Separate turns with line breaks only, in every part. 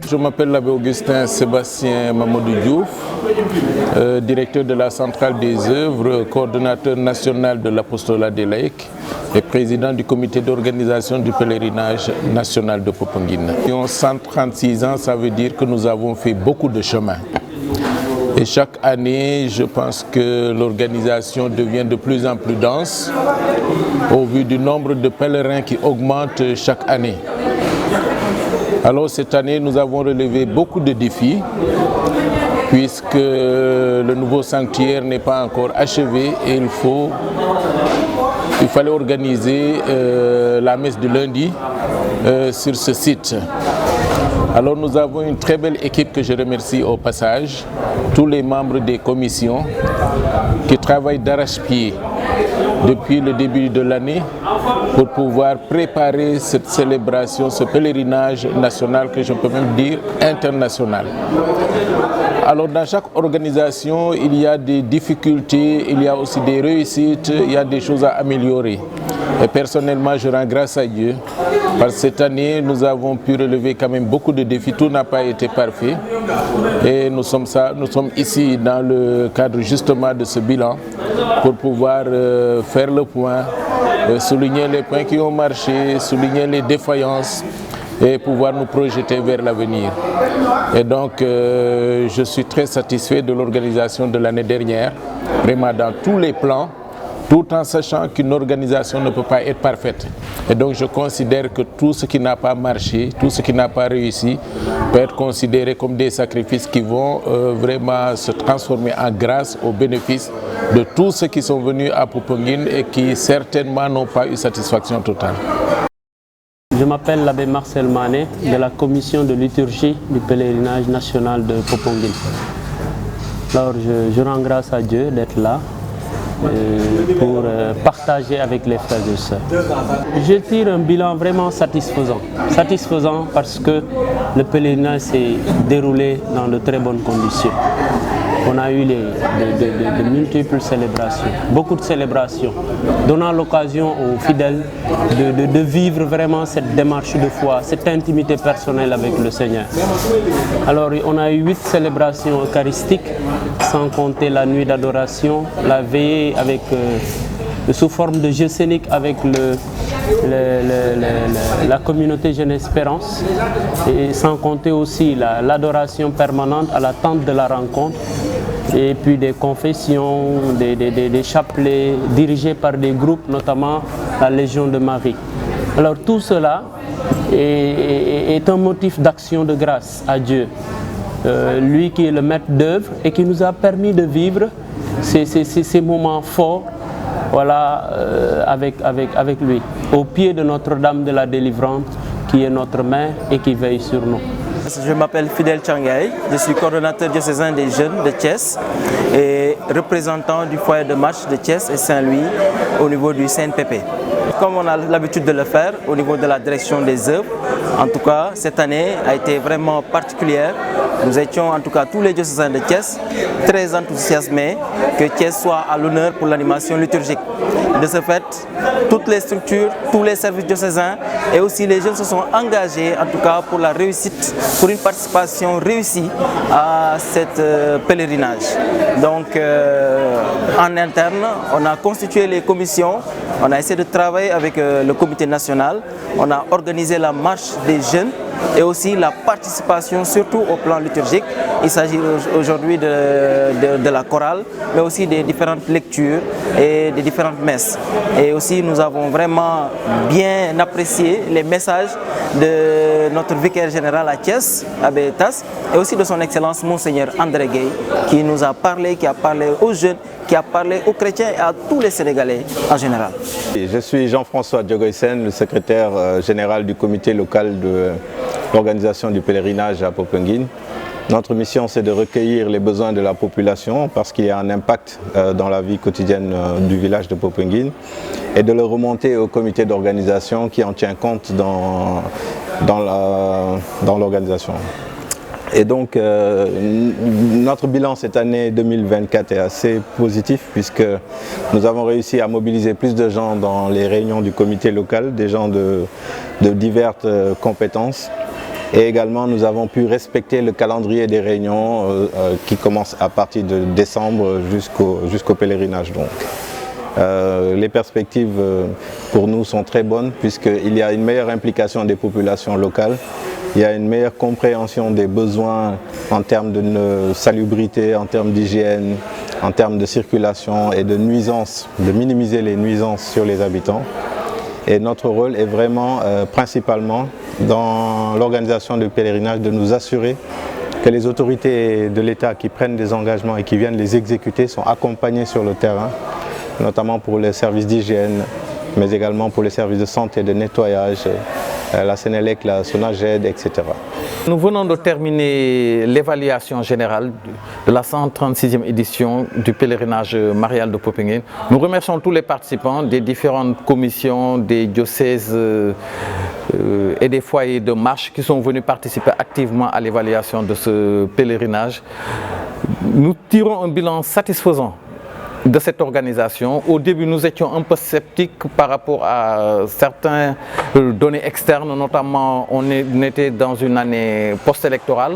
Je m'appelle l'abbé Augustin Sébastien Mamadou Diouf, directeur de la Centrale des œuvres, coordonnateur national de l'apostolat des laïcs et président du comité d'organisation du pèlerinage national de Popenguine. 136 ans, ça veut dire que nous avons fait beaucoup de chemin. Et chaque année, je pense que l'organisation devient de plus en plus dense au vu du nombre de pèlerins qui augmente chaque année. Alors cette année, nous avons relevé beaucoup de défis puisque le nouveau sanctuaire n'est pas encore achevé et il fallait organiser la messe de lundi sur ce site. Alors nous avons une très belle équipe que je remercie au passage, tous les membres des commissions qui travaillent d'arrache-pied depuis le début de l'année pour pouvoir préparer cette célébration, ce pèlerinage national que je peux même dire international. Alors dans chaque organisation, il y a des difficultés, il y a aussi des réussites, il y a des choses à améliorer. Et personnellement, je rends grâce à Dieu parce que cette année, nous avons pu relever quand même beaucoup de défis. Tout n'a pas été parfait. Et nous sommes ici dans le cadre justement de ce bilan pour pouvoir faire le point, souligner les points qui ont marché, souligner les défaillances et pouvoir nous projeter vers l'avenir. Et donc, je suis très satisfait de l'organisation de l'année dernière, vraiment dans tous les plans, tout en sachant qu'une organisation ne peut pas être parfaite. Et donc je considère que tout ce qui n'a pas marché, tout ce qui n'a pas réussi, peut être considéré comme des sacrifices qui vont vraiment se transformer en grâce au bénéfice de tous ceux qui sont venus à Popenguine et qui certainement n'ont pas eu satisfaction totale.
Je m'appelle l'abbé Marcel Mané de la commission de liturgie du pèlerinage national de Popenguine. Alors je rends grâce à Dieu d'être là pour partager avec les frères et sœurs. Je tire un bilan vraiment satisfaisant. Satisfaisant parce que le pèlerinage s'est déroulé dans de très bonnes conditions. On a eu de multiples célébrations, beaucoup de célébrations, donnant l'occasion aux fidèles de vivre vraiment cette démarche de foi, cette intimité personnelle avec le Seigneur. Alors on a eu 8 célébrations eucharistiques, sans compter la nuit d'adoration, la veillée avec, sous forme de jeu scénique avec la communauté Jeune Espérance, et sans compter aussi l'adoration permanente à la tente de la rencontre, et puis des confessions, des chapelets dirigés par des groupes, notamment la Légion de Marie. Alors tout cela est un motif d'action de grâce à Dieu, lui qui est le maître d'œuvre et qui nous a permis de vivre ces moments forts, voilà, avec lui, au pied de Notre-Dame de la Délivrance, qui est notre mère et qui veille sur nous.
Je m'appelle Fidèle Tchangay, je suis coordonnateur diocésain des jeunes de Thiès et représentant du foyer de marche de Thiès et Saint-Louis au niveau du CNPP. Comme on a l'habitude de le faire au niveau de la direction des œuvres, en tout cas cette année a été vraiment particulière. Nous étions en tout cas tous les diocésains de Thiès très enthousiasmés que Thiès soit à l'honneur pour l'animation liturgique. De ce fait, toutes les structures, tous les services diocésains et aussi les jeunes se sont engagés en tout cas pour la réussite, pour une participation réussie à cette pèlerinage. Donc en interne, on a constitué les commissions, on a essayé de travailler avec le comité national, on a organisé la marche des jeunes et aussi la participation surtout au plan liturgique. Il s'agit aujourd'hui de la chorale, mais aussi des différentes lectures et des différentes messes. Et aussi nous avons vraiment bien apprécié les messages de notre vicaire général à Thiès, Abbé Tas, et aussi de son Excellence Monseigneur André Gueye, qui nous a parlé, qui a parlé aux jeunes, qui a parlé aux chrétiens et à tous les Sénégalais en général.
Je suis Jean-François Diogoysen, le secrétaire général du comité local de l'organisation du pèlerinage à Popenguine. Notre mission, c'est de recueillir les besoins de la population parce qu'il y a un impact dans la vie quotidienne du village de Popenguine et de le remonter au comité d'organisation qui en tient compte dans l'organisation. Et donc, notre bilan cette année 2024 est assez positif puisque nous avons réussi à mobiliser plus de gens dans les réunions du comité local, des gens de diverses compétences. Et également, nous avons pu respecter le calendrier des réunions qui commence à partir de décembre jusqu'au pèlerinage. Donc. Les perspectives pour nous sont très bonnes puisqu'il y a une meilleure implication des populations locales, il y a une meilleure compréhension des besoins en termes de salubrité, en termes d'hygiène, en termes de circulation et de nuisances, de minimiser les nuisances sur les habitants. Et notre rôle est vraiment principalement dans l'organisation du pèlerinage de nous assurer que les autorités de l'État qui prennent des engagements et qui viennent les exécuter sont accompagnées sur le terrain, notamment pour les services d'hygiène, mais également pour les services de santé, de nettoyage, la Sénélec, la Sonaged, etc.
Nous venons de terminer l'évaluation générale de la 136e édition du pèlerinage marial de Popenguine. Nous remercions tous les participants des différentes commissions, des diocèses et des foyers de marche qui sont venus participer activement à l'évaluation de ce pèlerinage. Nous tirons un bilan satisfaisant de cette organisation. Au début, nous étions un peu sceptiques par rapport à certaines données externes, notamment on était dans une année post-électorale,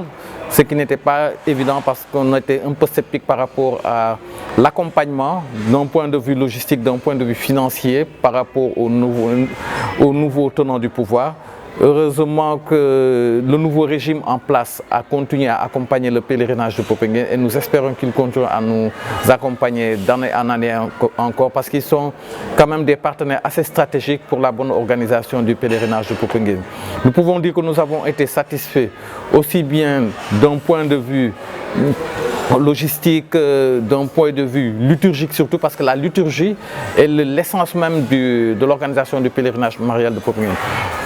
ce qui n'était pas évident parce qu'on était un peu sceptiques par rapport à l'accompagnement d'un point de vue logistique, d'un point de vue financier par rapport aux nouveaux tenants du pouvoir. Heureusement que le nouveau régime en place a continué à accompagner le pèlerinage de Popenguine et nous espérons qu'il continue à nous accompagner d'année en année encore parce qu'ils sont quand même des partenaires assez stratégiques pour la bonne organisation du pèlerinage de Popenguine. Nous pouvons dire que nous avons été satisfaits aussi bien d'un point de vue logistique, d'un point de vue liturgique surtout, parce que la liturgie est l'essence même de l'organisation du pèlerinage marial de Popenguine.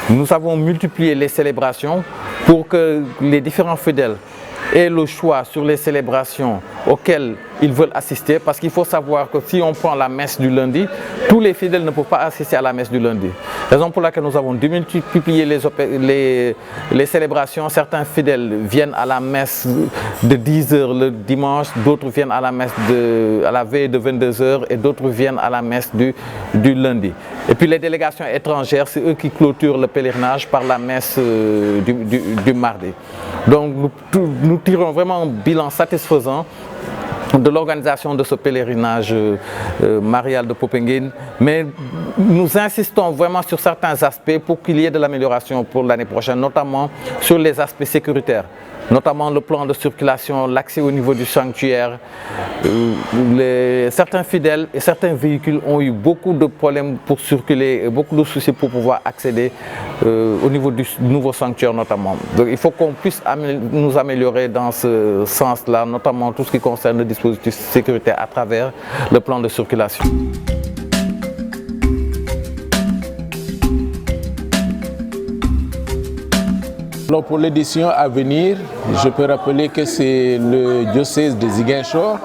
Nous avons multiplié les célébrations pour que les différents fidèles aient le choix sur les célébrations auxquelles ils veulent assister, parce qu'il faut savoir que si on prend la messe du lundi, tous les fidèles ne peuvent pas assister à la messe du lundi. Raison pour laquelle nous avons démultiplié les célébrations. Certains fidèles viennent à la messe de 10 h le dimanche, d'autres viennent à la messe à la veille de 22 h et d'autres viennent à la messe du lundi. Et puis les délégations étrangères, c'est eux qui clôturent le pèlerinage par la messe du mardi. Donc nous tirons vraiment un bilan satisfaisant de l'organisation de ce pèlerinage marial de Popenguine, mais nous insistons vraiment sur certains aspects pour qu'il y ait de l'amélioration pour l'année prochaine, notamment sur les aspects sécuritaires, notamment le plan de circulation, l'accès au niveau du sanctuaire. Certains fidèles et certains véhicules ont eu beaucoup de problèmes pour circuler et beaucoup de soucis pour pouvoir accéder au niveau du nouveau sanctuaire notamment. Donc il faut qu'on puisse nous améliorer dans ce sens-là, notamment tout ce qui concerne le dispositif sécuritaire à travers le plan de circulation.
Alors pour l'édition à venir, je peux rappeler que c'est le diocèse de Ziguinchor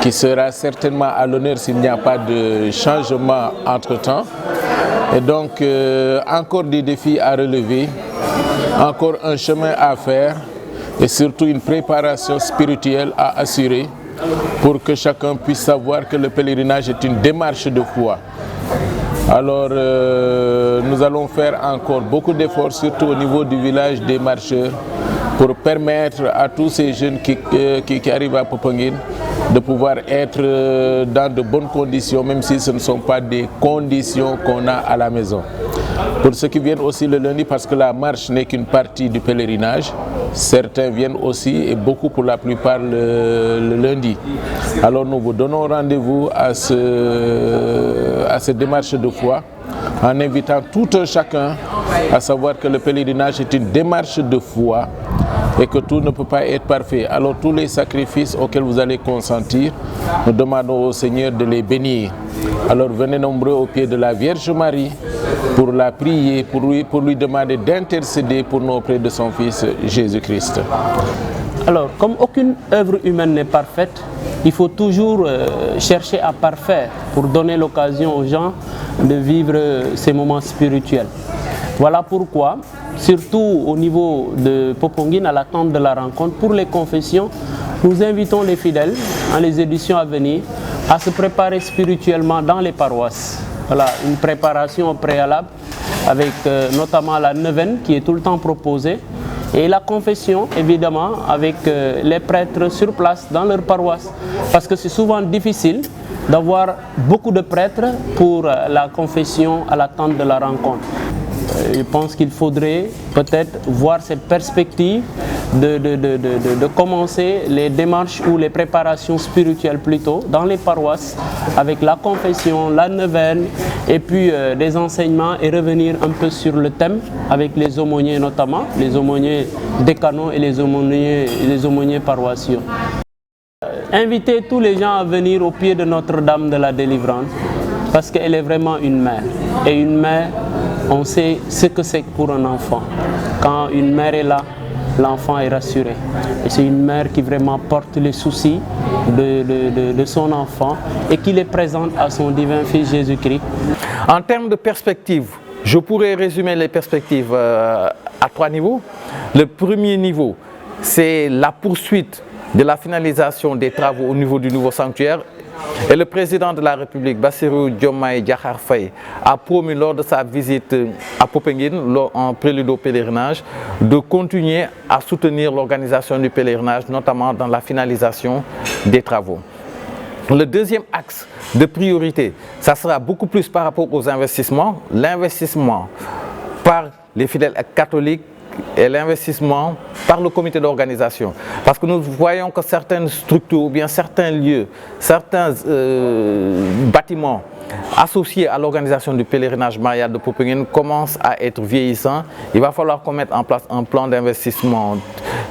qui sera certainement à l'honneur s'il n'y a pas de changement entre-temps. Et donc encore des défis à relever, encore un chemin à faire et surtout une préparation spirituelle à assurer pour que chacun puisse savoir que le pèlerinage est une démarche de foi. Alors nous allons faire encore beaucoup d'efforts, surtout au niveau du village des marcheurs, pour permettre à tous ces jeunes qui arrivent à Popenguine de pouvoir être dans de bonnes conditions, même si ce ne sont pas des conditions qu'on a à la maison. Pour ceux qui viennent aussi le lundi, parce que la marche n'est qu'une partie du pèlerinage, certains viennent aussi et beaucoup pour la plupart le lundi. Alors nous vous donnons rendez-vous à cette démarche de foi en invitant tout un chacun à savoir que le pèlerinage est une démarche de foi et que tout ne peut pas être parfait. Alors tous les sacrifices auxquels vous allez consentir, nous demandons au Seigneur de les bénir. Alors venez nombreux au pied de la Vierge Marie pour la prier, pour lui demander d'intercéder pour nous auprès de son Fils Jésus-Christ.
Alors, comme aucune œuvre humaine n'est parfaite, il faut toujours chercher à parfaire pour donner l'occasion aux gens de vivre ces moments spirituels. Voilà pourquoi, surtout au niveau de Popenguine, à l'attente de la rencontre, pour les confessions, nous invitons les fidèles, dans les éditions à venir, à se préparer spirituellement dans les paroisses. Voilà, une préparation préalable avec notamment la neuvaine qui est tout le temps proposée. Et la confession, évidemment, avec les prêtres sur place dans leur paroisse. Parce que c'est souvent difficile d'avoir beaucoup de prêtres pour la confession à l'attente de la rencontre. Je pense qu'il faudrait peut-être voir cette perspective de commencer les démarches ou les préparations spirituelles plutôt dans les paroisses avec la confession, la neuvaine et puis des enseignements et revenir un peu sur le thème avec les aumôniers notamment, les aumôniers décanaux et les aumôniers paroissiaux. Inviter tous les gens à venir au pied de Notre-Dame de la Délivrance parce qu'elle est vraiment une mère. Et une mère, on sait ce que c'est pour un enfant. Quand une mère est là, l'enfant est rassuré. Et c'est une mère qui vraiment porte les soucis de son enfant et qui les présente à son divin Fils Jésus-Christ.
En termes de perspectives, je pourrais résumer les perspectives à 3 niveaux. Le premier niveau, c'est la poursuite de la finalisation des travaux au niveau du nouveau sanctuaire. Et le président de la République, Bassirou Diomaye Diakhar Faye, a promis lors de sa visite à Popenguine, en prélude au pèlerinage, de continuer à soutenir l'organisation du pèlerinage, notamment dans la finalisation des travaux. Le deuxième axe de priorité, ça sera beaucoup plus par rapport aux investissements. L'investissement par les fidèles catholiques et l'investissement par le comité d'organisation. Parce que nous voyons que certaines structures ou bien certains lieux, certains bâtiments associés à l'organisation du pèlerinage marial de Popenguine commencent à être vieillissants. Il va falloir qu'on mette en place un plan d'investissement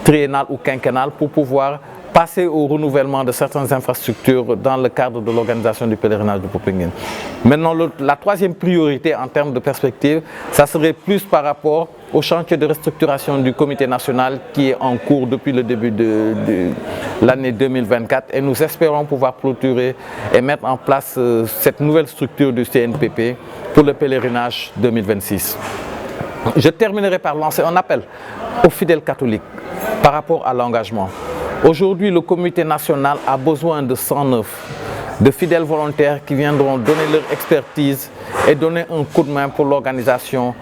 triennal ou quinquennal pour pouvoir passer au renouvellement de certaines infrastructures dans le cadre de l'organisation du pèlerinage de Popenguine. Maintenant, la troisième priorité en termes de perspective, ça serait plus par rapport au chantier de restructuration du comité national qui est en cours depuis le début de l'année 2024 et nous espérons pouvoir clôturer et mettre en place cette nouvelle structure du CNPP pour le pèlerinage 2026. Je terminerai par lancer un appel aux fidèles catholiques par rapport à l'engagement. Aujourd'hui, le comité national a besoin de 109 de fidèles volontaires qui viendront donner leur expertise et donner un coup de main pour l'organisation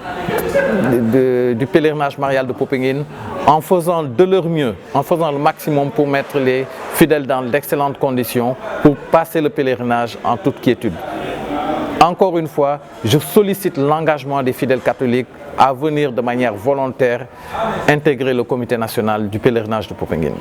du pèlerinage marial de Popenguine en faisant de leur mieux, en faisant le maximum pour mettre les fidèles dans d'excellentes conditions pour passer le pèlerinage en toute quiétude. Encore une fois, je sollicite l'engagement des fidèles catholiques à venir de manière volontaire intégrer le comité national du pèlerinage de Popenguine.